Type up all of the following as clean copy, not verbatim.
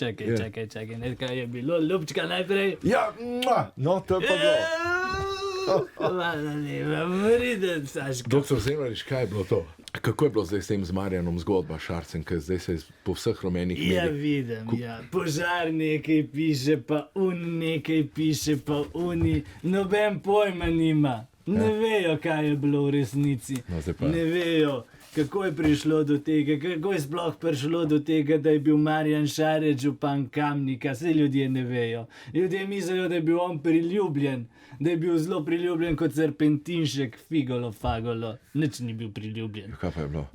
Čakaj, nekaj je bilo, ljubčka najprej. Ja, no, to je pa bilo. Hvala lepa, vriden, Saško. Doktor Zemljarič, kaj je bilo to? Kako je bilo zdaj s tem z Marjanom zgodba, Šarcem, ker zdaj se po vseh rumenih medijih... Ja, vidim, ja. Požar nekaj piše, pa nekaj piše, pa noben pojma nima. Ne vejo, kaj je bilo v resnici. Ne vejo, kako je prišlo do tega, kako je sploh prišlo do tega, da je bil Marjan Šarec župan Kamnika. Saj ljudje ne vejo. Ljudje mislijo, da je bil on priljubljen, da je bil zelo priljubljen kot serpentinšek, figolo, fagolo. Nič ni bil priljubljen. Kaj pa je bilo?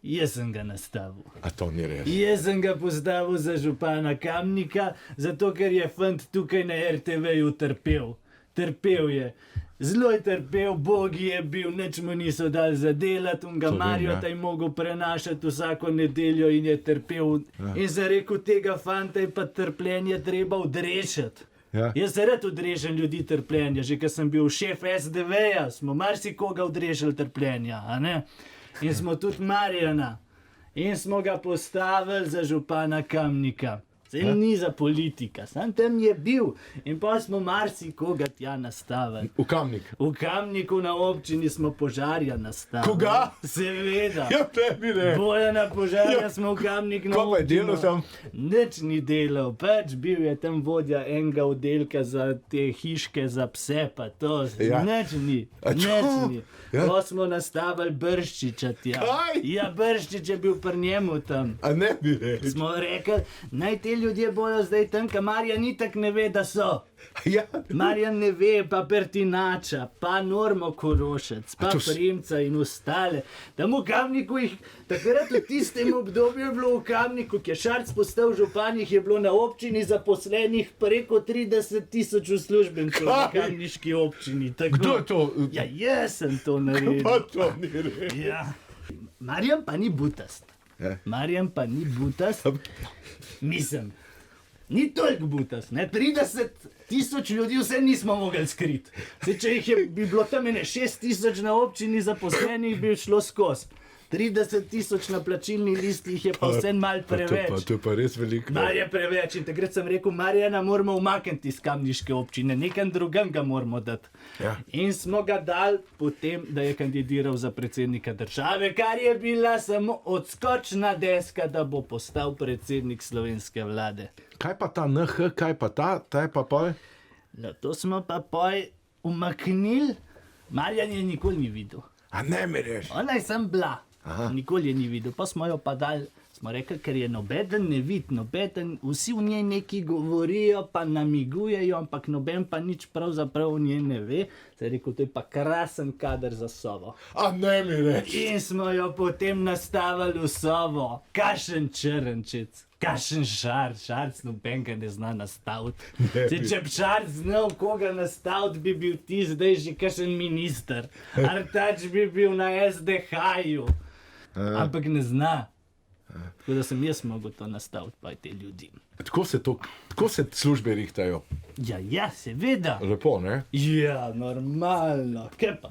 Jaz sem ga nastavil. A to ni res? Jaz sem ga postavil za župana Kamnika, zato ker je fant tukaj na RTV-ju trpel. Trpel je. Zelo je trpel, bogi je bil, nič mu niso dali zadelati, on ga Marjota je mogel prenašati vsako nedeljo in je trpel. In za rekel tega fanta je pa trpljenje treba odrešiti. Jaz se rad odrešem ljudi trpljenja, že ko sem bil šef SDV-ja, smo marsikoga odrešili trpljenja, a ne? In smo tudi Marjana. In smo ga postavili za župana Kamnika. Zdaj ni za politika, sam tam je bil. In pa smo marsikoga tja nastavili. V Kamnik? V Kamniku na občini smo Požarja nastavili. Koga? Seveda. Ja, tebi ne. Bojana Požarja smo v Kamnik na občino. Ko pa je delal tam? Nič ni delal, pač bil je tam vodja enega oddelka za te hiške za pse, pa to. Nič ni. Ko smo nastavili Brščiča tja. Kaj? Ja, Brščič je bil pri njemu tam. A ne bi rekel? Smo rekli, naj te ljudje bojo zdaj tam, ka Marjan itak ne ve, da so. Marjan ne ve, pa Pertinača, pa Normo Korošec, pa Primca in ostale. Tam v Kamniku jih, takrat v tistem obdobju je bilo v Kamniku, ki je Šarc postal župan, jih je bilo na občini zaposlenih preko 30,000 uslužbencev v kamniški občini. Kdo je to? Ja, jaz sem to naredil. Pa to ni res. Ja. Marjan pa ni butast. Marjan pa ni butast. Mislim, ni toliko butast, ne? 30,000 ljudi vse nismo mogli skriti. Če jih bi bilo tam 6,000 na občini zaposlenih, bi šlo skozi. 30,000 na plačilni listi jih je pa vse malo preveč. To je pa res veliko. Malo je preveč in takrat sem rekel, Marjana moramo umakniti iz kamniške občine, nekam drugam ga moramo dati. In smo ga dali potem, da je kandidiral za predsednika države, kar je bila samo odskočna deska, da bo postal predsednik slovenske vlade. Kaj pa ta NH, kaj pa ta je pa poj? To smo pa poj umaknili, Marjan je nikoli ni videl. A ne mi reč? Ona je sem bila. Nikoli je ni videl, pa smo jo pa dali, smo rekli, ker je nobeden ne vid, nobeden, vsi v njej nekaj govorijo, pa namigujejo, ampak noben pa nič pravzaprav v njej ne ve, se je rekel, to je pa krasen kader za Sovo. A ne mi reč? In smo jo potem nastavili v Sovo, kašen Črnčec, kašen Šarc nobenega ne zna nastaviti. Če bi Šarc znal koga nastaviti, bi bil ti zdaj že kašen minister, Artač bi bil na SDH-ju. Ampak ne zna. Tako da sem jaz mogel to nastaviti, pa te ljudi. Tako se službe rihtajo? Ja, seveda. Lepo, ne? Ja, normalno. Kaj pa?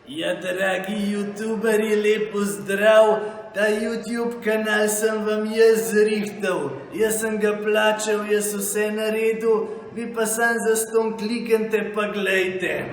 Ja, dragi youtuberi, lepo zdrav. Ta YouTube kanal sem vam jaz zrihtal. Jaz sem ga plačal, jaz vse naredil. Vi pa sam zaston kliknite pa glejte.